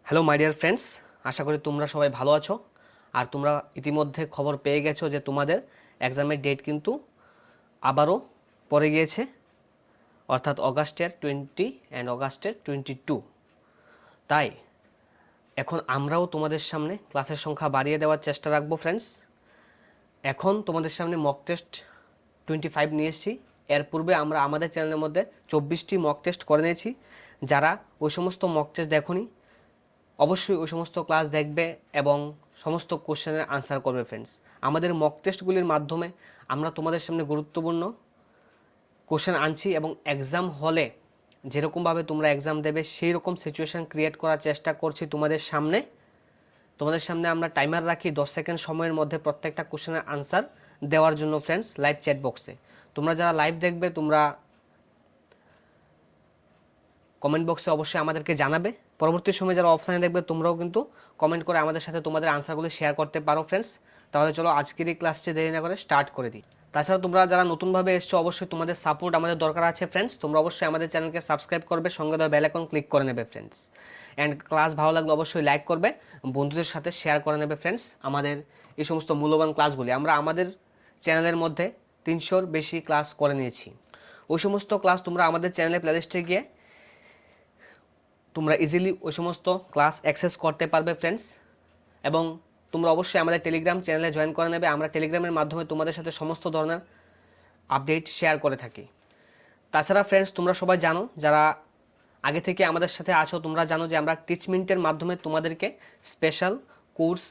Hello my dear friends, আশা করি তোমরা সবাই ভালো আছো। আর তোমরা ইতিমধ্যে খবর পেয়ে গেছো যে তোমাদের এক্সামের ডেট কিন্তু আবারও পড়ে গিয়েছে, অর্থাৎ অগাস্টের 20 অ্যান্ড অগাস্টের 22। তাই এখন আমরাও তোমাদের সামনে ক্লাসের সংখ্যা বাড়িয়ে দেওয়ার চেষ্টা রাখবো ফ্রেন্ডস। এখন তোমাদের সামনে মক টেস্ট 25 নিয়ে এসেছি। এর পূর্বে আমরা আমাদের চ্যানেলের মধ্যে 24টি মক টেস্ট করে নিয়েছি। যারা ওই সমস্ত মক টেস্ট দেখোনি অবশ্যই ওই সমস্ত ক্লাস দেখবে এবং সমস্ত কোশ্চেনের আনসার করবে ফ্রেন্ডস। আমাদের মক টেস্টগুলির মাধ্যমে আমরা তোমাদের সামনে গুরুত্বপূর্ণ কোশ্চেন আনছি এবং এক্সাম হলে যেরকমভাবে তোমরা এক্সাম দেবে সেই রকম সিচুয়েশন ক্রিয়েট করার চেষ্টা করছি তোমাদের সামনে আমরা টাইমার রাখি 10 সেকেন্ড সময়ের মধ্যে প্রত্যেকটা কোশ্চেনের আনসার দেওয়ার জন্য ফ্রেন্ডস লাইভ চ্যাট বক্সে। তোমরা যারা লাইভ দেখবে তোমরা কমেন্ট বক্সে অবশ্যই আমাদেরকে জানাবে। পরবর্তী সময় যারা অফলাইনে দেখবে তোমরাও কিন্তু কমেন্ট করে আমাদের সাথে তোমাদের আনসারগুলো শেয়ার করতে পারো ফ্রেন্ডস। তাহলে চলো আজকের এই ক্লাসটি দেরি না করে স্টার্ট করে দিই। তাছাড়া তোমরা যারা নতুনভাবে এসছো অবশ্যই তোমাদের সাপোর্ট আমাদের দরকার আছে ফ্রেন্ডস। তোমরা অবশ্যই আমাদের চ্যানেলকে সাবস্ক্রাইব করবে, সঙ্গে দেওয়া বেল আইকন ক্লিক করে নেবে ফ্রেন্ডস। অ্যান্ড ক্লাস ভালো লাগলে অবশ্যই লাইক করবে, বন্ধুদের সাথে শেয়ার করে নেবে ফ্রেন্ডস। আমাদের এই সমস্ত মূল্যবান ক্লাসগুলি আমরা আমাদের চ্যানেলের মধ্যে 300-র বেশি ক্লাস করে নিয়েছি। ওই সমস্ত ক্লাস তোমরা আমাদের চ্যানেলের প্লেলিস্টে গিয়ে তোমরা ইজিলি ওই সমস্ত ক্লাস অ্যাক্সেস করতে পারবে ফ্রেন্ডস। এবং তোমরা অবশ্যই আমাদের টেলিগ্রাম চ্যানেলে জয়েন করে নেবে। আমরা টেলিগ্রামের মাধ্যমে তোমাদের সাথে সমস্ত ধরনের আপডেট শেয়ার করে থাকি। তাছাড়া ফ্রেন্ডস তোমরা সবাই জানো, যারা আগে থেকে আমাদের সাথে আছো তোমরা জানো যে আমরা টিচমেন্টের মাধ্যমে তোমাদেরকে স্পেশাল কোর্স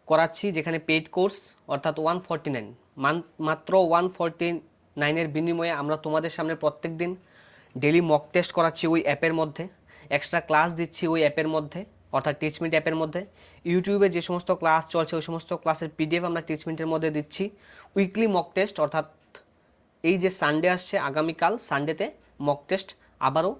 করাচ্ছি, যেখানে পেইড কোর্স অর্থাৎ 149 মাত্র 149-এর বিনিময়ে আমরা তোমাদের সামনে প্রত্যেক দিন ডেলি মক টেস্ট করাচ্ছি ওই অ্যাপের মধ্যে, এক্সট্রা ক্লাস দিচ্ছি ওই অ্যাপের মধ্যে অর্থাৎ টিচমেন্ট অ্যাপের মধ্যে। ইউটিউবে যে সমস্ত ক্লাস চলছে ওই সমস্ত ক্লাসের পিডিএফ আমরা টিচমেন্টের মধ্যে দিচ্ছি। উইকলি মক টেস্ট অর্থাৎ এই যে সানডে আসছে আগামীকাল সানডেতে মক টেস্ট আবারও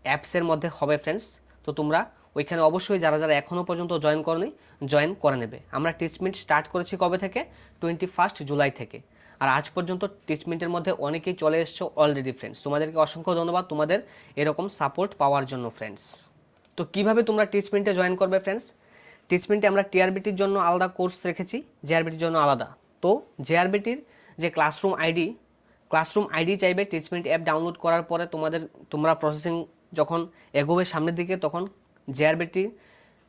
অ্যাপসের মধ্যে হবে ফ্রেন্ডস। তো তোমরা ওইখানে অবশ্যই যারা যারা এখনও পর্যন্ত জয়েন করনি জয়েন করে নেবে। আমরা টিচমেন্ট স্টার্ট করেছি কবে থেকে? 21 জুলাই থেকে। আর আজ পর্যন্ত টিচমেন্টের মধ্যে অনেকেই চলে এসছো অলরেডি ফ্রেন্ডস। তোমাদেরকে অসংখ্য ধন্যবাদ তোমাদের এরকম সাপোর্ট পাওয়ার জন্য ফ্রেন্ডস। তো কিভাবে তোমরা টিচমেন্টে জয়েন করবে ফ্রেন্ডস? টিচমেন্টে আমরা টিআরবিটির জন্য আলাদা কোর্স রেখেছি, জেআরবিটির জন্য আলাদা। তো জেআরবিটির যে ক্লাসরুম আইডি চাইবে টিচমেন্ট অ্যাপ ডাউনলোড করার পরে তোমরা প্রসেসিং যখন এগোবে সামনের দিকে তখন জেআরবিটি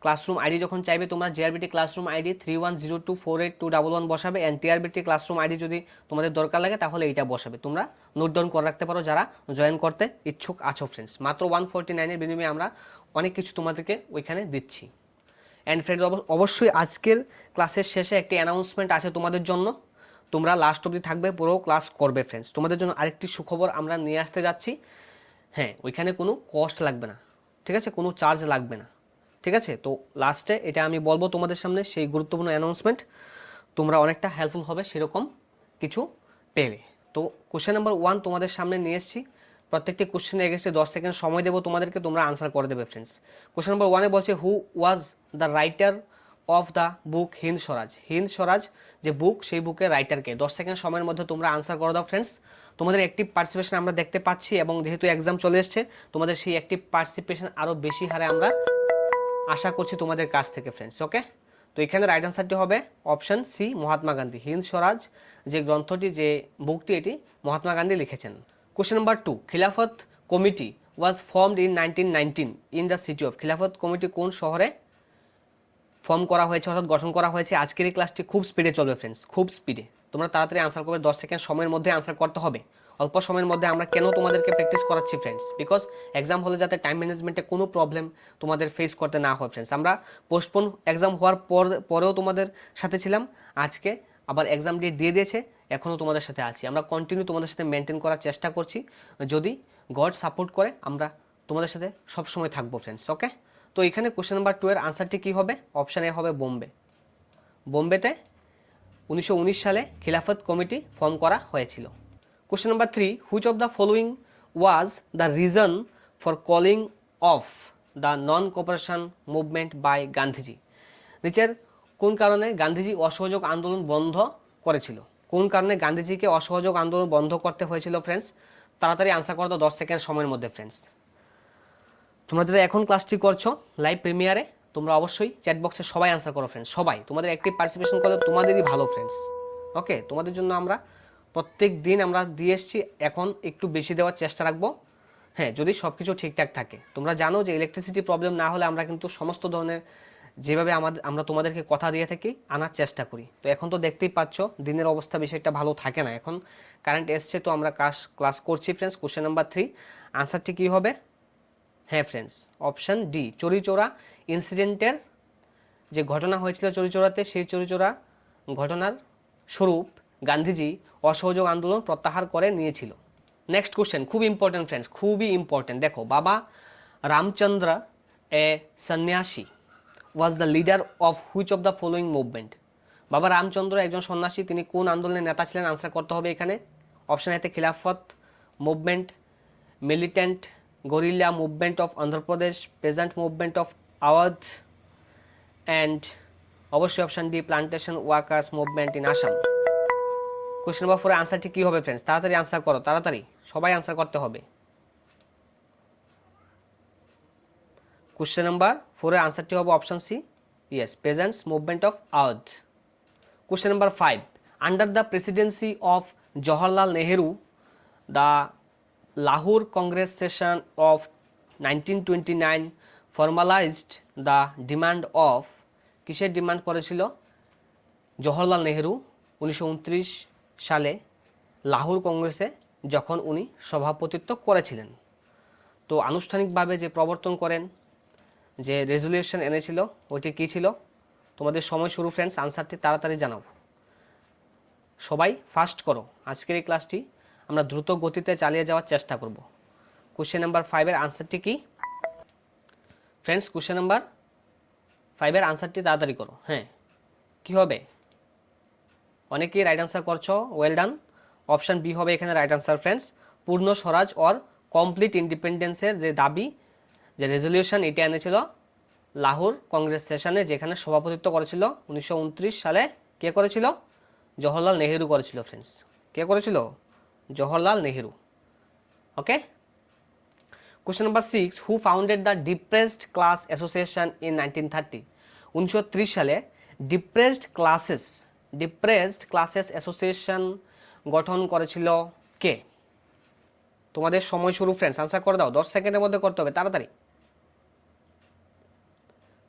ক্লাসরুম আইডি যখন চাইবে তোমরা জেআরবিটি ক্লাসরুম আইডি 3102482111 বসাবে। অ্যান্ড টিআরবিটি ক্লাসরুম আইডি যদি তোমাদের দরকার লাগে তাহলে এইটা বসাবে। তোমরা নোট ডাউন করে রাখতে পারো যারা জয়েন করতে ইচ্ছুক আছো ফ্রেন্ডস। মাত্র 149-এর বিনিময়ে আমরা অনেক কিছু তোমাদেরকে ওইখানে দিচ্ছি। অ্যান্ড ফ্রেন্ডস অবশ্যই আজকের ক্লাসের শেষে একটি অ্যানাউন্সমেন্ট আছে তোমাদের জন্য। তোমরা লাস্ট অবধি থাকবে, পুরো ক্লাস করবে ফ্রেন্ডস। তোমাদের জন্য আরেকটি সুখবর আমরা নিয়ে আসতে যাচ্ছি। হ্যাঁ, ওইখানে কোনো কস্ট লাগবে না, ঠিক আছে, কোনো চার্জ লাগবে না, ঠিক আছে। তো লাস্টে এটা আমি বলবো তোমাদের সামনে, সেই গুরুত্বপূর্ণ অ্যানাউন্সমেন্ট। তোমরা অনেকটা হেল্পফুল হবে সেরকম কিছু পেলে। তো কোশ্চেন নাম্বার 1 তোমাদের সামনে নিয়ে এসেছি। প্রত্যেকটি কোশ্চেনে এগেস্টে 10 সেকেন্ড সময় দেবো তোমাদেরকে, তোমরা আনসার করে দেবে ফ্রেন্ডস। কোশ্চেন নাম্বার 1-এ বলছে who was the writer of the book Hind Swaraj যে বুক, সেই বুকের রাইটারকে। 10 সেকেন্ড সময়ের মধ্যে তোমরা আনসার করে দাও ফ্রেন্ডস। তোমাদের অ্যাক্টিভ পার্টিসিপেশন আমরা দেখতে পাচ্ছি এবং যেহেতু এক্সাম চলে এসছে তোমাদের সেই অ্যাক্টিভ পার্টিসিপেশন আরও বেশি হারে আমরা আশা করছি তোমাদের কাছ থেকে ফ্রেন্ডস। ওকে, তো এখানে রাইট আনসারটি হবে অপশন সি, মহাত্মা গান্ধী। হিন্দ স্বরাজ যে গ্রন্থটি, যে বুকটি, এটি মহাত্মা গান্ধী লিখেছেন। কোশ্চেন নাম্বার 2, খিলাফত committee was formed in 1919 in the city of. খিলাফত কমিটি কোন শহরে ফর্ম করা হয়েছে অর্থাৎ গঠন করা হয়েছে? আজকের এই ক্লাসটি খুব স্পিডে চলবে ফ্রেন্ডস, খুব স্পিডে। তোমরা তাড়াতাড়ি আনসার করবে, 10 সেকেন্ড সময়ের মধ্যে আনসার করতে হবে। অল্প সময়ের মধ্যে আমরা কেন তোমাদেরকে প্র্যাকটিস করাচ্ছি ফ্রেন্ডস? বিকজ এক্সাম হলে যাতে টাইম ম্যানেজমেন্টে কোনো প্রবলেম তোমাদের ফেস করতে না হয় ফ্রেন্ডস। আমরা পোস্টপোন এক্সাম হওয়ার পরেও তোমাদের সাথে ছিলাম, আজকে আবার এক্সাম ডেট দিয়ে দিয়েছে, এখনও তোমাদের সাথে আছি। আমরা কন্টিনিউ তোমাদের সাথে মেনটেন করার চেষ্টা করছি। যদি গড সাপোর্ট করে আমরা তোমাদের সাথে সবসময় থাকবো ফ্রেন্ডস। ওকে, তো এখানে কোশ্চেন নাম্বার 2 এর আনসারটি কী হবে? অপশান এ হবে বোম্বেতে 1919 সালে খিলাফত কমিটি ফর্ম করা হয়েছিল। Question number 3, which of the following was the reason for calling of the non cooperation movement by Gandhiji? নিচের কোন কারণে গান্ধীজি অসহযোগ আন্দোলন বন্ধ করেছিল? কোন কারণে গান্ধীজিকে অসহযোগ আন্দোলন বন্ধ করতে হয়েছিল ফ্রেন্ডস? তাড়াতাড়ি আনসার করো তো 10 সেকেন্ড সময়ের মধ্যে ফ্রেন্ডস। তোমরা যারা এখন ক্লাসটি করছো লাইভ প্রিমিয়ারে, তোমরা অবশ্যই চ্যাট বক্সে সবাই আনসার করো ফ্রেন্ডস, সবাই তোমাদের অ্যাক্টিভ পার্টিসিপেশন করলে তোমাদেরই ভালো ফ্রেন্ডস। ওকে, তোমাদের জন্য আমরা প্রত্যেক দিন আমরা দিয়ে এসেছি, এখন একটু বেশি দেওয়ার চেষ্টা রাখবো, হ্যাঁ যদি সব কিছু ঠিকঠাক থাকে। তোমরা জানো যে ইলেকট্রিসিটি প্রবলেম না হলে আমরা কিন্তু সমস্ত ধরনের যেভাবে আমরা তোমাদেরকে কথা দিয়ে থাকি আনার চেষ্টা করি। তো এখন তো দেখতেই পাচ্ছ দিনের অবস্থা বেশি একটা ভালো থাকে না, এখন কারেন্ট এসছে তো আমরা ক্লাস করছি ফ্রেন্ডস। কোশ্চেন নাম্বার 3 আনসারটি কী হবে? হ্যাঁ ফ্রেন্ডস, অপশান ডি, চৌরিচৌরা ইনসিডেন্টের যে ঘটনা হয়েছিল চৌরিচৌরাতে, সেই চৌরিচৌরা ঘটনার স্বরূপ গান্ধীজি অসহযোগ আন্দোলন প্রত্যাহার করে নিয়েছিল। নেক্সট কোশ্চেন, খুব ইম্পর্টেন্ট ফ্রেন্ডস, খুবই ইম্পর্টেন্ট। দেখো, বাবা রামচন্দ্র এ সন্ন্যাসী was the leader of which of the following movement? বাবা রামচন্দ্র একজন সন্ন্যাসী, তিনি কোন আন্দোলনের নেতা ছিলেন? আনসার করতে হবে এখানে। অপশান এতে Khilafat movement, militant guerrilla movement of Andhra Pradesh, peasant movement of Awadh, and অবশ্যই option D plantation workers movement in Assam. Question number 4 আনসারটি কী হবে ফ্রেন্ডস? তাড়াতাড়ি আনসার করো, তাড়াতাড়ি সবাই আনসার করতে হবে। কোশ্চেন নাম্বার 4 এর আনসারটি হবে option C, yes, peasants movement of Awadh. Question number 5 under the presidency of Jawaharlal Nehru the Lahore Congress session of 1929 formalized the demand of, কিসের ডিমান্ড করেছিল জওহরলাল নেহেরু 1929 সালে লাহোর কংগ্রেসে যখন উনি সভাপতিত্ব করেছিলেন? তো আনুষ্ঠানিকভাবে যে প্রবর্তন করেন, যে রেজুলিউশন এনেছিল, ওইটি কী ছিল? তোমাদের সময় শুরু ফ্রেন্ডস, আনসারটি তাড়াতাড়ি জানাও, সবাই ফাস্ট করো। আজকের এই ক্লাসটি আমরা দ্রুত গতিতে চালিয়ে যাওয়ার চেষ্টা করব। কোশ্চেন নাম্বার 5 এর আনসারটি কি ফ্রেন্ডস? কোশ্চেন নাম্বার 5 এর আনসারটি তাড়াতাড়ি করো। হ্যাঁ, কি হবে? অনেকেই রাইট আনসার করছো, ওয়েল ডান। অপশান বি হবে এখানে রাইট আনসার ফ্রেন্ডস। পূর্ণ স্বরাজ অর কমপ্লিট ইন্ডিপেন্ডেন্সের যে দাবি, যে রেজলিউশন, এটা এনেছিল লাহোর কংগ্রেস সেশনে, যেখানে সভাপতিত্ব করেছিল 1929 সালে। কে করেছিল? জওহরলাল নেহেরু করেছিল ফ্রেন্ডস। কে করেছিল? Jawaharlal Nehru. Okay. Question number 6 who founded the depressed class association in 1930? 1930 সালে ডিপ্রেসড ক্লাসেস অ্যাসোসিয়েশন গঠন করেছিল কে? তোমাদের সময় শুরু ফ্রেন্ডস, আনসার করে দাও, 10 সেকেন্ডের মধ্যে করতে হবে, তাড়াতাড়ি।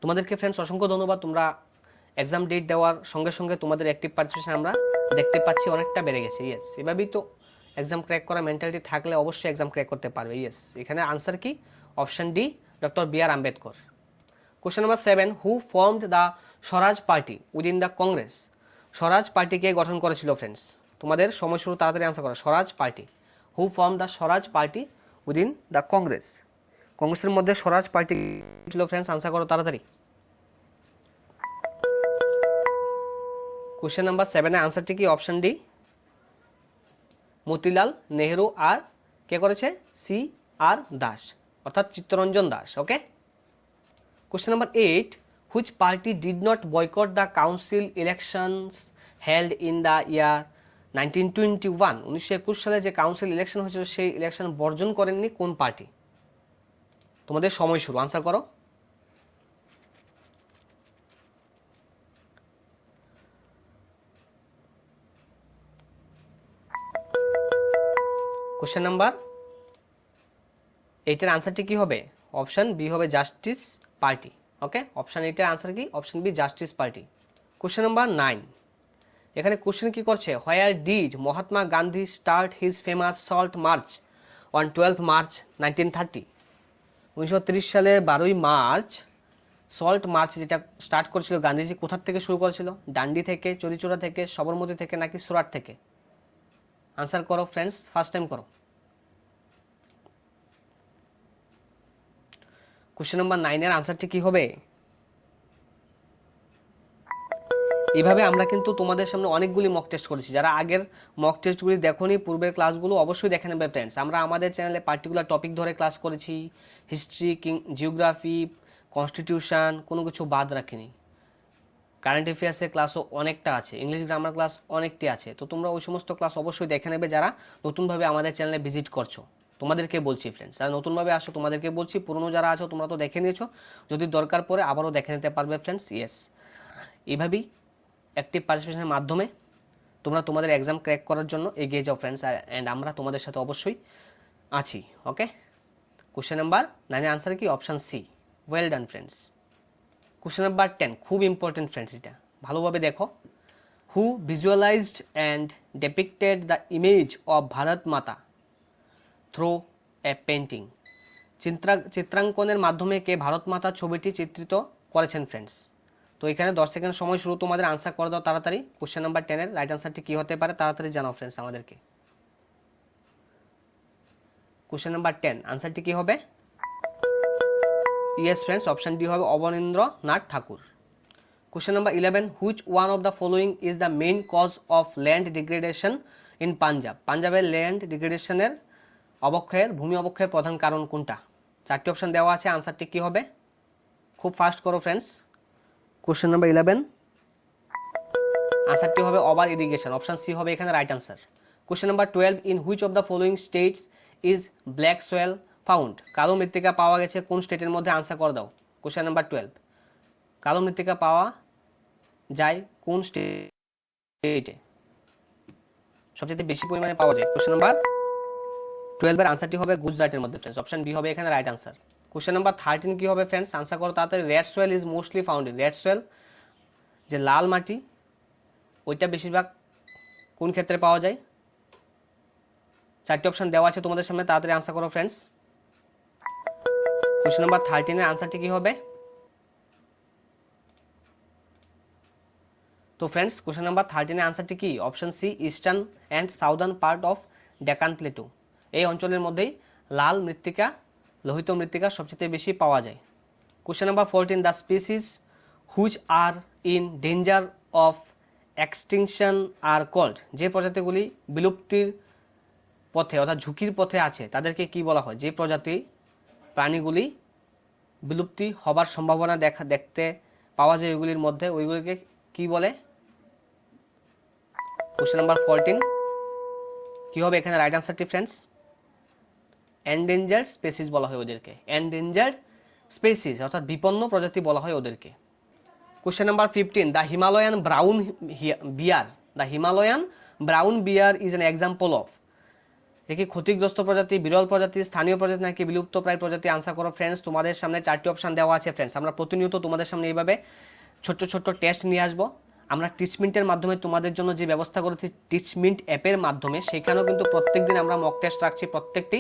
তোমাদেরকে ফ্রেন্ডস অসংখ্য ধন্যবাদ, তোমরা এক্সাম ডেট দেওয়ার সঙ্গে সঙ্গে তোমাদের অ্যাক্টিভ পার্টিসিপেশন আমরা দেখতে পাচ্ছি অনেকটা বেড়ে গেছে। ইয়েস, এভাবেই তো এক্সাম ক্র্যাক করা মেন্টালিটি থাকলে অবশ্যই এক্সাম ক্র্যাক করতে পারবে। ইয়েস, এখানে আনসার কি? Option D, doctor B R. Ambedkar. Question number 7 who formed the Swaraj party within the Congress? Swaraj পার্টিকে গঠন করেছিল ফ্রেন্ডস? তোমাদের সময় শুরু, তাড়াতাড়ি আনসার করো। Swaraj party, who form the Swaraj party within the Congress? কংগ্রেসের মধ্যে স্বরাজ পার্টি ছিল ফ্রেন্ডস, আনসার করো তাড়াতাড়ি। কোশ্চেন নাম্বার 7 এর আনসারটি কি? Option D, Motilal Nehru. আর কে করেছে? C.R. দাস, অর্থাৎ Chittaranjan Das. Okay. Question number 8 which party did not boycott the council elections held in the year 1921? 1921 সালে যে কাউন্সিল ইলেকশন হয়েছিল সেই ইলেকশন বর্জন করেননি কোন পার্টি? তোমাদের সময় শুরু, আনসার করো। কোশ্চেন নাম্বার 8 এর আনসারটি কি হবে? অপশন বি হবে জাস্টিস পার্টি। ওকে, অপশন 8 এর আনসার কি? Option B, justice party. Question number 9 এখানে কোশ্চেন কি করছে? Where did Mahatma Gandhi start his famous salt march on 12 March 1930? 1930 সালে 12ই মার্চ সল্ট মার্চ যেটা স্টার্ট করেছিল গান্ধীজি, কোথার থেকে শুরু করেছিল? ডান্ডি থেকে, চৌরিচৌরা থেকে, সবরমতী থেকে, নাকি সুরাট থেকে? আনসার করো ফ্রেন্ডস, ফার্স্ট টাইম করো। কোশ্চেন নাম্বার 9 এর আনসারটি কি হবে? এইভাবে আমরা কিন্তু তোমাদের সামনে অনেকগুলি মক টেস্ট করেছি। যারা আগের মক টেস্টগুলি দেখোনি, পূর্বের ক্লাসগুলো অবশ্যই দেখে নেবে ফ্রেন্ডস। আমরা আমাদের চ্যানেলে পার্টিকুলার টপিক ধরে ক্লাস করেছি, হিস্ট্রি, জিওগ্রাফি, কনস্টিটিউশন, কোনো কিছু বাদ রাখিনি। কারেন্ট অ্যাফেয়ার্সের ক্লাসও অনেকটা আছে, ইংলিশ গ্রামার ক্লাস অনেকটি আছে। তো তোমরা ওই সমস্ত ক্লাস অবশ্যই দেখে নেবে যারা নতুনভাবে আমাদের চ্যানেলে ভিজিট করছো। তোমাদেরকে বলছি ফ্রেন্ডস, আর নতুনভাবে আসো তোমাদেরকে বলছি, পুরনো যারা আছো তোমরা তো দেখে নিয়েছো, যদি দরকার পড়ে আবারও দেখে নিতে পারবে ফ্রেন্ডস। ইয়েস, এইভাবেই অ্যাক্টিভ পার্টিসিপেশনের মাধ্যমে তোমরা তোমাদের এক্সাম ক্র্যাক করার জন্য এগিয়ে যাও ফ্রেন্ডস, অ্যান্ড আমরা তোমাদের সাথে অবশ্যই আছি। ওকে, কোশ্চেন নাম্বার 9 এর আনসার কি? Option C. Well done friends. Question number 10 খুব ইম্পর্টেন্ট ফ্রেন্ডস, এটা ভালোভাবে দেখো। Who visualized and depicted the image of Bharat Mata through A painting? চিত্রাঙ্কনের মাধ্যমে কে ভারত মাতা ছবিটি চিত্রিত করেছেন ফ্রেন্ডস? তো এখানে 10 সেকেন্ড সময় শুরু, তোমাদের আনসার করে দাও তাড়াতাড়ি। কোশ্চেন নাম্বার 10 এর রাইট আনসারটি কি হতে পারে তাড়াতাড়ি জানাও ফ্রেন্ডস আমাদেরকে। কোশ্চেন নাম্বার 10 আনসারটি কি হবে? ইয়েস ফ্রেন্ডস, অপশন ডি হবে Abanindranath Thakur. Question number 11 which one of the following is the main cause of land degradation in Punjab? পাঞ্জাবের ল্যান্ড ডিগ্রেডেশনের ভূমি অবক্ষয়ের প্রধান কারণ কোনটা? 4টি অপশন দেওয়া আছে, আনসারটি কি হবে? খুব ফাস্ট করো ফ্রেন্ডস। কোশ্চেন নাম্বার 11 আনসারটি হবে ওভার ইরিগেশন, অপশন সি হবে এখানে right answer. Question number 12 in which of the following states is black soil found? কালো মৃত্তিকা পাওয়া গেছে কোন স্টেটের মধ্যে? আনসার করে দাও। কোশ্চেন নাম্বার 12 কালো মৃত্তিকা পাওয়া যায় কোন স্টেটে? সবচেয়ে বেশি পরিমাণে পাওয়া যায়। কোশ্চেন নাম্বার 12 এর আনসারটি হবে গুজরাটের মধ্যে ফ্রেন্ডস, অপশন বি হবে এখানে রাইট আনসার। কোশ্চেন নাম্বার 13 কি হবে ফ্রেন্ডস? আনসার করো তাড়াতাড়ি। Red soil is mostly found in? Red soil যে লাল মাটি ওইটা বেশিরভাগ কোন ক্ষেত্রে পাওয়া যায়? 4টি অপশন দেওয়া আছে তোমাদের সামনে, তাড়াতাড়ি আনসার করো ফ্রেন্ডস। কোশ্চেন নাম্বার 13 এর আনসারটি কি হবে? তো ফ্রেন্ডস কোশ্চেন নাম্বার 13 এর আনসারটি কি? Option C eastern and southern part of Deccan plateau. এই অঞ্চলের মধ্যেই লাল মৃত্তিকা, লোহিত মৃত্তিকা সবচেয়ে বেশি পাওয়া যায়। Question number 14 the species which are in danger of extinction are called? যে প্রজাতিগুলি বিলুপ্তির পথে অর্থাৎ ঝুঁকির পথে আছে তাদেরকে কি বলা হয়? যে প্রজাতি প্রাণীগুলি বিলুপ্তি হবার সম্ভাবনা দেখতে পাওয়া যায় ওইগুলির মধ্যে, ওইগুলিকে কি বলে? কোশ্চেন নাম্বার 14 কি হবে এখানে রাইট আনসারটি ফ্রেন্ডস? এন্ডেঞ্জার্ড স্পেসিস বলা হয় ওদেরকে, এন্ডেঞ্জার্ড স্পেসিস অর্থাৎ বিপন্ন প্রজাতি বলা হয় ওদেরকে। Question number 15 the Himalayan brown bear, the Himalayan brown bear is an example of? দেখি ক্ষতিগ্রস্ত প্রজাতি, বিরল প্রজাতি, স্থানীয় প্রজাতি নাকি বিলুপ্ত প্রায় প্রজাতি? আনসার করো ফ্রেন্ডস। তোমাদের সামনে 4টি অপশন দেওয়া আছে ফ্রেন্ডস। আমরা প্রতিনিয়ত তোমাদের সামনে এইভাবে ছোট্ট ছোট্ট টেস্ট নিয়ে আসবো। আমরা টিচমিন্টের মাধ্যমে তোমাদের জন্য যে ব্যবস্থা করেছি টিচমিন্ট অ্যাপের মাধ্যমে, সেখানেও কিন্তু প্রত্যেকদিন আমরা মক টেস্ট রাখছি প্রত্যেকটি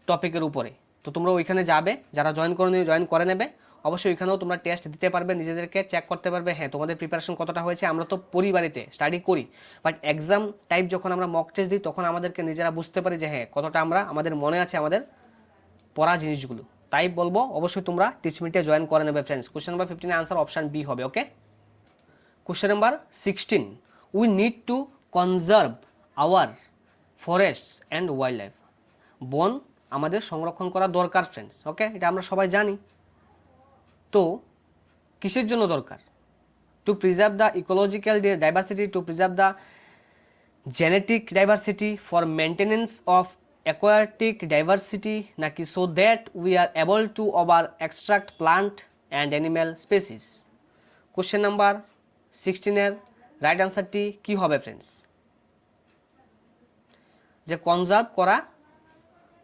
টপিকের উপরে। তো তোমরা ওইখানে যাবে, যারা জয়েন করে নেবে, অবশ্যই ওইখানেও তোমরা টেস্ট দিতে পারবে, নিজেদেরকে চেক করতে পারবে হ্যাঁ তোমাদের প্রিপারেশন কতটা হয়েছে। আমরা তো পরিবারিতে স্টাডি করি, বাট এক্সাম টাইপ যখন আমরা মক টেস্ট দিই তখন আমাদেরকে নিজেরা বুঝতে পারি যে হ্যাঁ কতটা আমাদের মনে আছে আমাদের পড়া জিনিসগুলো। তাই বলবো অবশ্যই তোমরা টিচমিন্টে জয়েন করে নেবে ফ্রেন্ডস। কোশ্চেন নাম্বার 15 এর আনসার অপশন বি হবে। Okay, question number 16 we need to conserve our forests and wildlife? বন আমাদের সংরক্ষণ করা দরকার ফ্রেন্ডস। ওকে, এটা আমরা সবাই জানি। তো কিসের জন্য দরকার? To preserve the ecological diversity, to preserve the genetic diversity, for maintenance of aquatic diversity, নাকি so that we are able to over extract plant and animal species? Question number 16 এর রাইট আনসারটি কি হবে ফ্রেন্ডস? যে conserve করা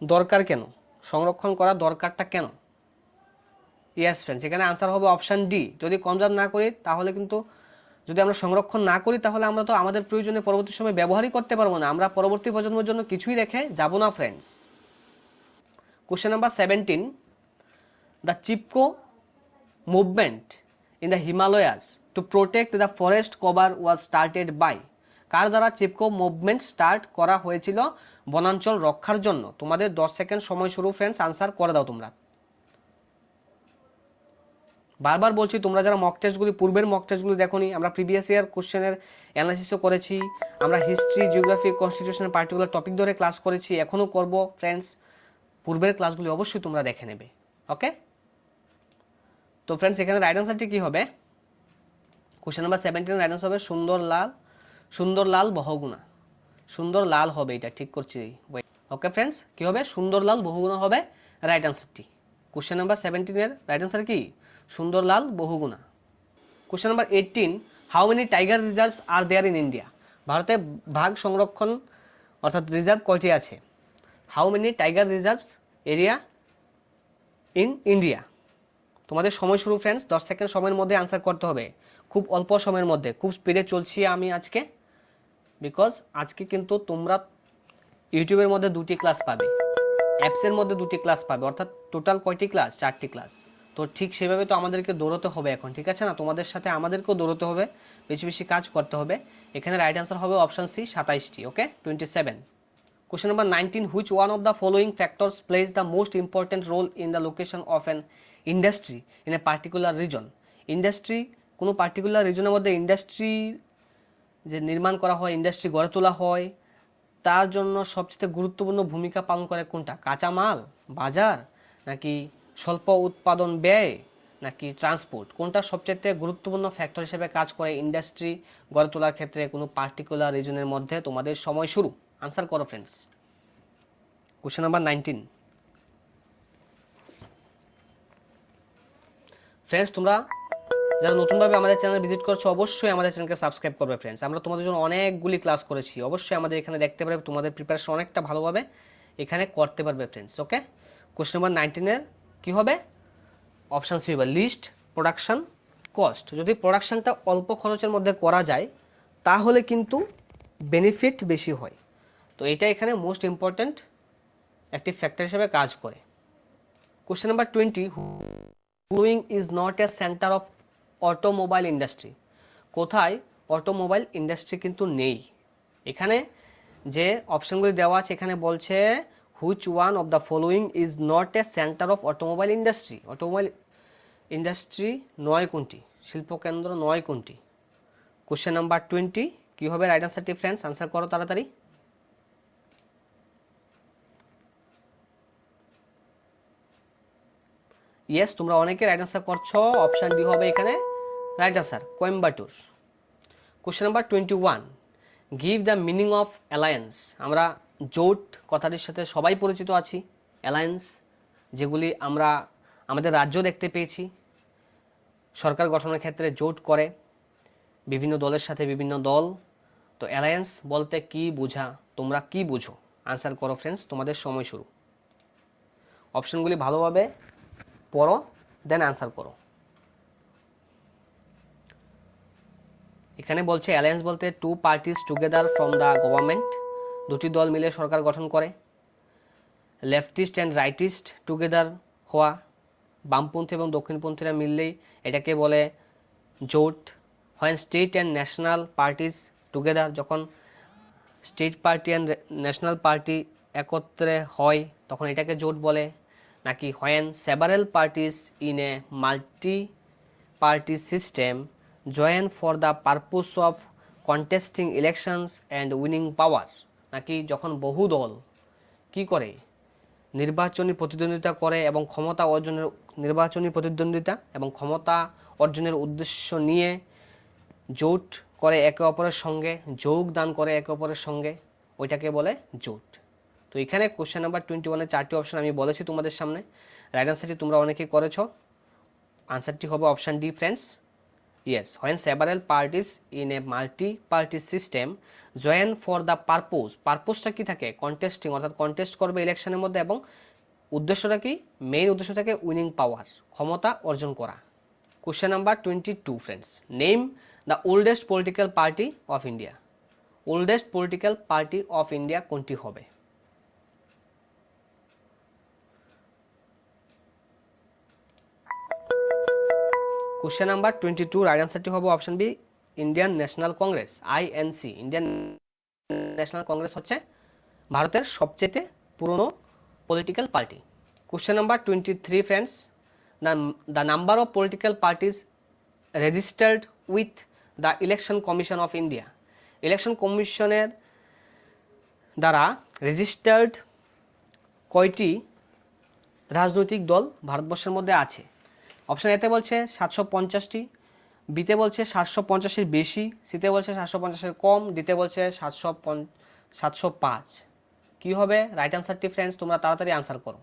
দরকার কেন, সংরক্ষণ করা দরকারটা কেন? ইয়েস ফ্রেন্ডস, এখানে আনসার হবে অপশন ডি। যদি কনজার্ভ না করি তাহলে কিন্তু, যদি আমরা সংরক্ষণ না করি তাহলে আমরা তো আমাদের প্রয়োজনে পরবর্তী সময় ব্যবহারই করতে পারবো না, আমরা পরবর্তী প্রজন্মের জন্য কিছুই রেখে যাব না friends. Question number 17 the Chipko movement in the Himalayas to protect the forest cover was started by? কার দ্বারা চিপকো মুভমেন্ট স্টার্ট করা হয়েছিল বনাঞ্চল রক্ষার জন্য? তোমাদের 10 সেকেন্ড সময় শুরু ফ্রেন্ডস, আনসার করে দাও তোমরা। বারবার বলছি তোমরা যারা মক টেস্টগুলি, পূর্বের মক টেস্টগুলি দেখোনি, আমরা প্রিভিয়াস ইয়ার কোশ্চেনের অ্যানালাইসিসও করেছি, আমরা হিস্ট্রি, জিওগ্রাফি, কনস্টিটিউশনের পার্টিকুলার টপিক ধরে ক্লাস করেছি, এখনও করব ফ্রেন্ডস। পূর্বের ক্লাসগুলি অবশ্যই তোমরা দেখে নেবে। ওকে, তো ফ্রেন্ডস এখানে রাইট আনসারটি কি হবে? কোশ্চেন নাম্বার 17 রাইট আনসার হবে সুন্দর লাল বহুগুণা। সুন্দর লাল হবে, এটা ঠিক করছি। ওকে ফ্রেন্ডস, কি হবে? সুন্দরলাল বহুগুণা হবে রাইট আনসারটি। কোশ্চেন নাম্বার 17 এর রাইট আনসার কি? Sundarlal Bahuguna. Question number 18, how many tiger reserves are there in India? ভারতে বাঘ সংরক্ষণ অর্থাৎ রিজার্ভ কয়টি আছে? How many tiger reserves area in India? তোমাদের সময় শুরু ফ্রেন্ডস, 10 সেকেন্ড সময়ের মধ্যে আনসার করতে হবে, খুব অল্প সময়ের মধ্যে। খুব স্পিডে চলছি আমি আজকে, বিকজ আজকে কিন্তু তোমরা ইউটিউবের মধ্যে 2টি ক্লাস পাবে, অ্যাপসের মধ্যে 2টি ক্লাস পাবে, অর্থাৎ টোটাল কয়টি ক্লাস? 4টি ক্লাস। তো ঠিক সেভাবে তো আমাদেরকে দৌড়তে হবে এখন, ঠিক আছে না? তোমাদের সাথে আমাদেরকেও দৌড়তে হবে, বেশি বেশি কাজ করতে হবে। এখানে রাইট আনসার হবে option C, 27টি। Okay, 27। Question number 19, which one of the following factors plays the most important role in the location of an industry in a particular region? Industry, কোনো পার্টিকুলার রিজনের মধ্যে ইন্ডাস্ট্রি যে নির্মাণ করা হয়, industry গড়ে তোলা হয়, তার জন্য সবচেয়ে গুরুত্বপূর্ণ ভূমিকা পালন করে কোনটা? কাঁচামাল, বাজার, নাকি স্বল্প উৎপাদন ব্যয়, নাকি ট্রান্সপোর্ট? কোনটা সবচেয়ে গুরুত্বপূর্ণ ফ্যাক্টর হিসেবে কাজ করে ইন্ডাস্ট্রি গড়ে তোলার ক্ষেত্রে কোনো পার্টিকুলার রিজনের মধ্যে? তোমাদের সময় শুরু, আনসার করো ফ্রেন্ডস। Question number 19। ফ্রেন্ডস, তোমরা যারা নতুনভাবে আমাদের চ্যানেল ভিজিট করছো অবশ্যই আমাদের চ্যানেলকে সাবস্ক্রাইব করবে ফ্রেন্ডস। আমরা তোমাদের জন্য অনেকগুলি ক্লাস করেছি, অবশ্যই আমাদের এখানে দেখতে পারবে, তোমাদের প্রিপারেশন অনেকটা ভালোভাবে এখানে করতে পারবে ফ্রেন্ডস। ওকে, কোশ্চেন নাম্বার 19 এর কি হবে? অপশন সি হবে লিস্ট প্রোডাকশন কস্ট। যদি প্রোডাকশনটা অল্প খরচের মধ্যে করা যায় তাহলে কিন্তু বেনিফিট বেশি হয়, তো এটা এখানে মোস্ট ইম্পর্ট্যান্ট একটি ফ্যাক্টর হিসেবে কাজ করে। Question number 20, which is not a centre of automobile industry? কোথায় অটোমোবাইল ইন্ডাস্ট্রি কিন্তু নেই? এখানে যে অপশনগুলি দেওয়া আছে এখানে বলছে which one of the following is not a centre of automobile industry? Automobile industry নয় কোনটি, শিল্পকেন্দ্র নয় কোনটি? কোশ্চেন নাম্বার 20 কি হবে রাইট আনসারটি ফ্রেন্ডস? আনসার করো তাড়াতাড়ি। ইয়েস, তোমরা অনেকে রাইট আনসার করছো, অপশন ডি হবে এখানে right answer, Coimbatore. Question number 21, give the meaning of alliance. আমরা জোট কথাটির সাথে সবাই পরিচিত আছি, অ্যালায়েন্স যেগুলি আমরা আমাদের রাজ্য দেখতে পেয়েছি, সরকার গঠনের ক্ষেত্রে জোট করে বিভিন্ন দলের সাথে বিভিন্ন দল। তো অ্যালায়েন্স বলতে কি বোঝা, তোমরা কি বুঝো? আনসার করো ফ্রেন্ডস, তোমাদের সময় শুরু। অপশনগুলি ভালোভাবে পড়ো, দেন আনসার করো। এখানে বলছে অ্যালায়েন্স বলতে two parties together from the government, দুটি দল মিলে সরকার গঠন করে। লেফটিস্ট অ্যান্ড রাইটিস্ট টুগেদার হওয়া, বামপন্থী এবং দক্ষিণপন্থীরা মিললেই এটাকে বলে জোট। হয় state and national parties together, যখন state party and national party একত্রে হয় তখন এটাকে জোট বলে। নাকি when several parties in a multi party system join for the purpose of contesting elections and winning power, নাকি যখন বহু দল কি করে নির্বাচনী প্রতিদ্বন্দ্বিতা করে এবং ক্ষমতা অর্জনের উদ্দেশ্য নিয়ে জোট করে একে অপরের সঙ্গে, যোগদান করে একে অপরের সঙ্গে, ওইটাকে বলে জোট। তো এখানে কোশ্চেন নাম্বার 21-এ 4টি অপশন আমি বলেছি তোমাদের সামনে, রাইট আনসারটি তোমরা অনেকেই করেছো। আনসারটি হবে option D friends. Yes, when several parties in a multi party system join for the purpose, পারপোজটা কি থাকে? কন্টেস্টিং, অর্থাৎ কন্টেস্ট করবে ইলেকশনের মধ্যে, এবং উদ্দেশ্যটা কি? মেইন উদ্দেশ্য থাকে উইনিং পাওয়ার, ক্ষমতা অর্জন করা। Question number 22 friends, name the oldest political party of India. Oldest political party of India কোনটি হবে? কোশ্চেন নাম্বার 22 রাইট আনসারটি হবে option B, Indian National Congress, INC. Indian National Congress হচ্ছে ভারতের সবচেয়ে পুরনো political party. Question number 23 friends, the number of political parties registered with the Election Commission of India. Election কমিশনের দ্বারা রেজিস্টার্ড কয়টি রাজনৈতিক দল ভারতবর্ষের মধ্যে আছে? অপশন এতে বলছে 750টি, বিতে বলছে 750-এর বেশি, সিতে বলছে 750-এর কম, ডিতে বলছে 705। কি হবে রাইট আনসারটি ফ্রেন্ডস? তোমরা তাড়াতাড়ি আনসার করো।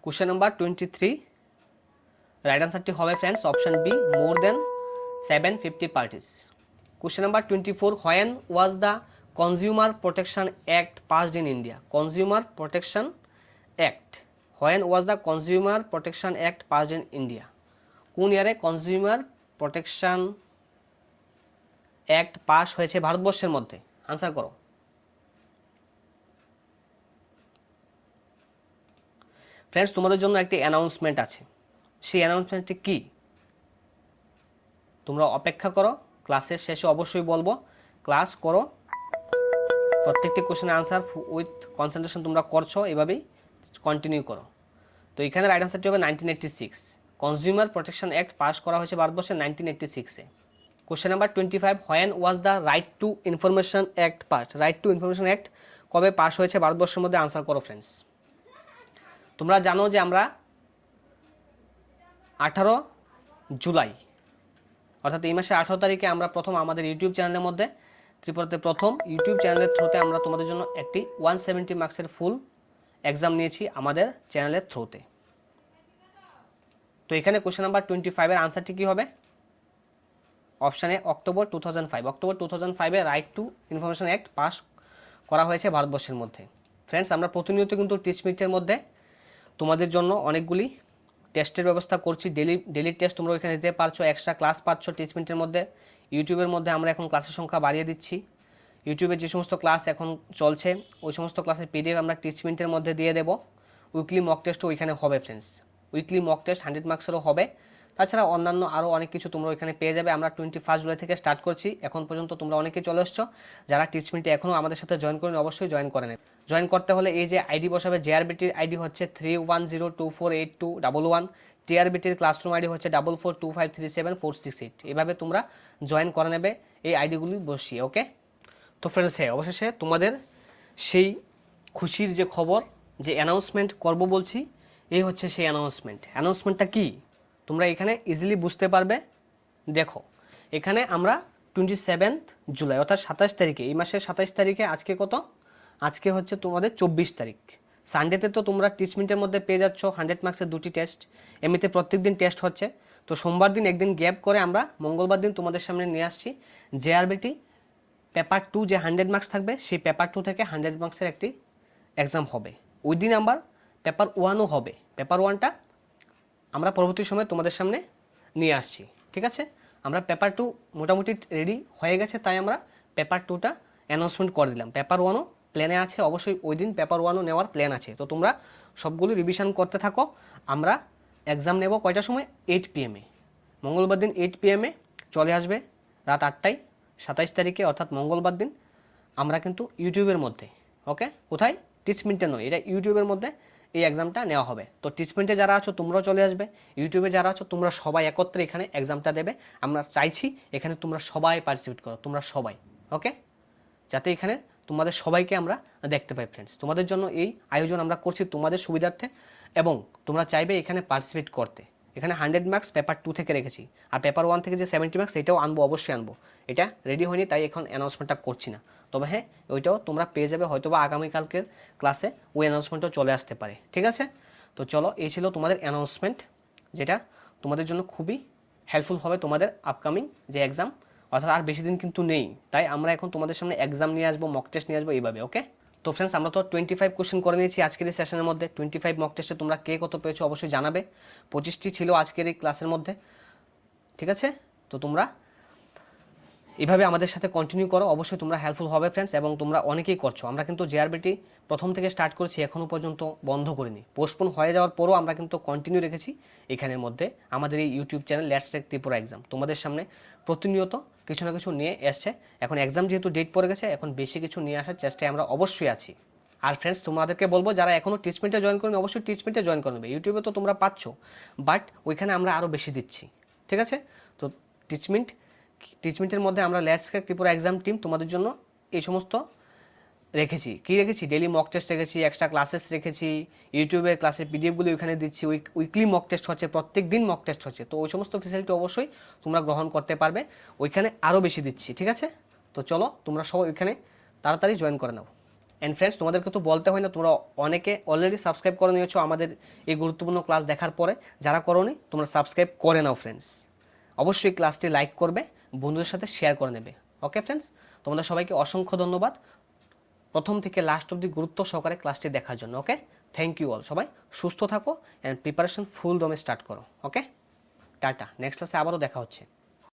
কোশ্চেন নাম্বার 23, রাইট আনসারটি হবে friends option B, more than 750 parties. Question number 24, when was the consumer protection act passed in India? Consumer protection act, when was the consumer protection act passed in India? কোন ইয়ারে consumer protection act pass হয়েছে ভারতবর্ষের মধ্যে? Answer করো। Friends তোমাদের জন্য একটি announcement আছে, সেই অ্যানাউন্সমেন্টটি কি? তোমরা অপেক্ষা করো, ক্লাসের শেষে অবশ্যই বলবো। ক্লাস করো, প্রত্যেকটি কোশ্চেনের আনসার উইথ কনসেন্ট্রেশন তোমরা করছো, এভাবেই কন্টিনিউ করো। তো এখানে রাইট আনসারটি হবে 1986। কনজিউমার প্রোটেকশন অ্যাক্ট পাস করা হয়েছে ভারতবর্ষে 1986-এ। Question number 25, when was the right to information act pass? Right to information act কবে পাস হয়েছে ভারতবর্ষের মধ্যে? আনসার করো ফ্রেন্ডস। তোমরা জানো যে আমরা 18 জুলাই অর্থাৎ এই মাসে 18 তারিখে আমরা প্রথম আমাদের ইউটিউব চ্যানেলের মধ্যে, ত্রিপুরাতে প্রথম ইউটিউব চ্যানেলের থ্রুতে আমরা তোমাদের জন্য একটি 170 মার্কসের ফুল এক্সাম নিয়েছি আমাদের চ্যানেলের থ্রুতে। তো এখানে কোশ্চেন নাম্বার 25-এর আনসারটি কি হবে? অপশানে অক্টোবর 2005। অক্টোবর 2005-এ right to information act pass করা হয়েছে ভারতবর্ষের মধ্যে। ফ্রেন্ডস আমরা প্রতিনিয়ত কিন্তু 30 মিনিটের মধ্যে তোমাদের জন্য অনেকগুলি টেস্টের ব্যবস্থা করছি। ডেলি টেস্ট তোমরা ওইখানে দিতে পারছো, এক্সট্রা ক্লাস পাচ্ছ 30 মিনিটের মধ্যে। ইউটিউবের মধ্যে আমরা এখন ক্লাসের সংখ্যা বাড়িয়ে দিচ্ছি। ইউটিউবে যে সমস্ত ক্লাস এখন চলছে ওই সমস্ত ক্লাসের পিডিএফ আমরা 30 মিনিটের মধ্যে দিয়ে দেবো। উইকলি মক টেস্টও ওইখানে হবে ফ্রেন্ডস, উইকলি মক টেস্ট 100 মার্কসেরও হবে। তাছাড়া অন্যান্য আরও অনেক কিছু তোমরা ওইখানে পেয়ে যাবে। আমরা 21 জুলাই থেকে স্টার্ট করছি, এখন পর্যন্ত তোমরা অনেকেই চলে এসছো। যারা 30 মিনিটে এখনও আমাদের সাথে জয়েন করেন অবশ্যই জয়েন করে নেবে। জয়েন করতে হলে এই যে আইডি বসাবে, জেআরবিটির আইডি হচ্ছে 3102482111, টিআরবিটির ক্লাসরুম আইডি হচ্ছে 4425374668। এভাবে তোমরা জয়েন করে নেবে এই আইডিগুলি বসিয়ে। ওকে, তো ফ্রেন্ডস হ্যাঁ, অবশেষে তোমাদের সেই খুশির যে খবর, যে অ্যানাউন্সমেন্ট করব বলছি, এই হচ্ছে সেই অ্যানাউন্সমেন্টটা কি তোমরা এখানে ইজিলি বুঝতে পারবে। দেখো এখানে আমরা 27 জুলাই অর্থাৎ 27 তারিখে, এই মাসের 27 তারিখে, আজকে কত? আজকে হচ্ছে তোমাদের 24 তারিখ। সানডেতে তো তোমরা 30 মিনিটের মধ্যে পেয়ে যাচ্ছ 100 মার্কসের 2টি টেস্ট, এমনিতে প্রত্যেক দিন টেস্ট হচ্ছে। তো সোমবার দিন একদিন গ্যাপ করে আমরা মঙ্গলবার দিন তোমাদের সামনে নিয়ে আসছি জেআরবিটি পেপার 2 যে 100 মার্কস থাকবে, সেই পেপার 2 থেকে 100 মার্কসের একটি এক্সাম হবে। ওই দিন আবার পেপার 1ও হবে। পেপার 1টা আমরা পরবর্তী সময় তোমাদের সামনে নিয়ে আসছি, ঠিক আছে? আমরা পেপার 2 মোটামুটি রেডি হয়ে গেছে, তাই আমরা পেপার 2টা অ্যানাউন্সমেন্ট করে দিলাম। পেপার 1ও প্ল্যানে আছে, অবশ্যই ওই দিন পেপার 1ও নেওয়ার প্ল্যান আছে। তো তোমরা সবগুলো রিভিশন করতে থাকো। আমরা এক্সাম নেব কয়টার সময়? 8 PM, মঙ্গলবার দিন 8 PM চলে আসবে রাত 8টায় 27 তারিখে অর্থাৎ মঙ্গলবার দিন। আমরা কিন্তু ইউটিউবের মধ্যে, ওকে, কোথায়? 30 মিনিটে নয়, এটা ইউটিউবের মধ্যে এই এক্সামটা নেওয়া হবে। তো 30 মিনিটে যারা আছো তোমরাও চলে আসবে, ইউটিউবে যারা আছো তোমরা সবাই একত্রে এখানে এক্সামটা দেবে। আমরা চাইছি এখানে তোমরা সবাই পার্টিসিপেট করো, তোমরা সবাই, ওকে, যাতে এখানে তোমাদের সবাইকে আমরা দেখতে পাই। ফ্রেন্ডস তোমাদের জন্য এই আয়োজন আমরা করছি তোমাদের সুবিধার্থে, এবং তোমরা চাইবে এখানে পার্টিসিপেট করতে। এখানে 100 মার্কস পেপার 2 থেকে রেখেছি, আর পেপার 1 থেকে যে 70 মার্কস এটাও আনবো, অবশ্যই আনবো। এটা রেডি হয়নি তাই এখন অ্যানাউন্সমেন্টটা করছি না, তবে হ্যাঁ ওইটাও তোমরা পেয়ে যাবে হয়তোবা আগামীকালকের ক্লাসে, ওই অ্যানাউন্সমেন্টও চলে আসতে পারে, ঠিক আছে? তো চলো, এই ছিল তোমাদের অ্যানাউন্সমেন্ট, যেটা তোমাদের জন্য খুবই হেল্পফুল হবে তোমাদের আপকামিং যে এক্সাম, অর্থাৎ আর বেশি দিন কিন্তু নেই। তাই আমরা এখন তোমাদের সামনে এক্সাম নিয়ে আসবো, মক টেস্ট নিয়ে আসবো এইভাবে, ওকে? তো ফ্রেন্ডস আমরা তো 25 কোশ্চেন করে নিয়েছি আজকের এই সেশনের মধ্যে। 25 মক টেস্টে তোমরা কে কত পেয়েছো অবশ্যই জানাবে। 25টি ছিল আজকের এই ক্লাসের মধ্যে, ঠিক আছে? তো তোমরা এইভাবে আমাদের সাথে কন্টিনিউ করো, অবশ্যই তোমরা হেল্পফুল হবে ফ্রেন্ডস, এবং তোমরা অনেকেই করছো। আমরা কিন্তু জেআরবিটি প্রথম থেকে স্টার্ট করেছি, এখনও পর্যন্ত বন্ধ করিনি। পোস্টপোন হয়ে যাওয়ার পরও আমরা কিন্তু কন্টিনিউ রেখেছি এখানের মধ্যে আমাদের এই YouTube channel let's take Tripura exam. তোমাদের সামনে প্রতিনিয়ত কিছু না কিছু নিয়ে এসছে। এখন এক্সাম যেহেতু ডেট পড়ে গেছে, এখন বেশি কিছু নিয়ে আসার চেষ্টায় আমরা অবশ্যই আছি। আর ফ্রেন্ডস তোমাদেরকে বলবো, যারা এখনও 30 মিনিটে জয়েন করেন অবশ্যই 30 মিনিটে জয়েন করে নেবে। ইউটিউবে তো তোমরা পাচ্ছ, বাট ওইখানে আমরা আরও বেশি দিচ্ছি, ঠিক আছে? তো 30 মিনিটের মধ্যে আমরা let's crack Tripura exam team তোমাদের জন্য এই সমস্ত রেখেছি। কি রেখেছি? ডেলি মক টেস্ট রেখেছি, এক্সট্রা ক্লাসেস রেখেছি, ইউটিউবে ক্লাসের পিডিএফগুলো ওইখানে দিচ্ছি, উইকলি মক টেস্ট হচ্ছে, প্রত্যেক দিন মক টেস্ট হচ্ছে। তো ওই সমস্ত ফেসিলিটি অবশ্যই তোমরা গ্রহণ করতে পারবে, ওইখানে আরও বেশি দিচ্ছি, ঠিক আছে? তো চলো তোমরা সবাই ওইখানে তাড়াতাড়ি জয়েন করে নাও। অ্যান্ড ফ্রেন্ডস, তোমাদেরকে তো বলতে হয় না, তোমরা অনেকে অলরেডি সাবস্ক্রাইব করে নিয়েছো আমাদের এই গুরুত্বপূর্ণ ক্লাস দেখার পরে। যারা করোনি তোমরা সাবস্ক্রাইব করে নাও ফ্রেন্ডস। অবশ্যই ক্লাসটি লাইক করবে, বন্ধুদের সাথে শেয়ার করে নেবে। ওকে ফ্রেন্ডস, তোমাদের সবাইকে অসংখ্য ধন্যবাদ প্রথম থেকে লাস্ট অবধি গুরুত্ব সহকারে ক্লাসটি দেখার জন্য। ওকে, থ্যাংক ইউ অল। সবাই সুস্থ থাকো অ্যান্ড প্রিপারেশন ফুল দমে স্টার্ট করো। ওকে, টাটা। নেক্সট ক্লাসে আবারও দেখা হচ্ছে।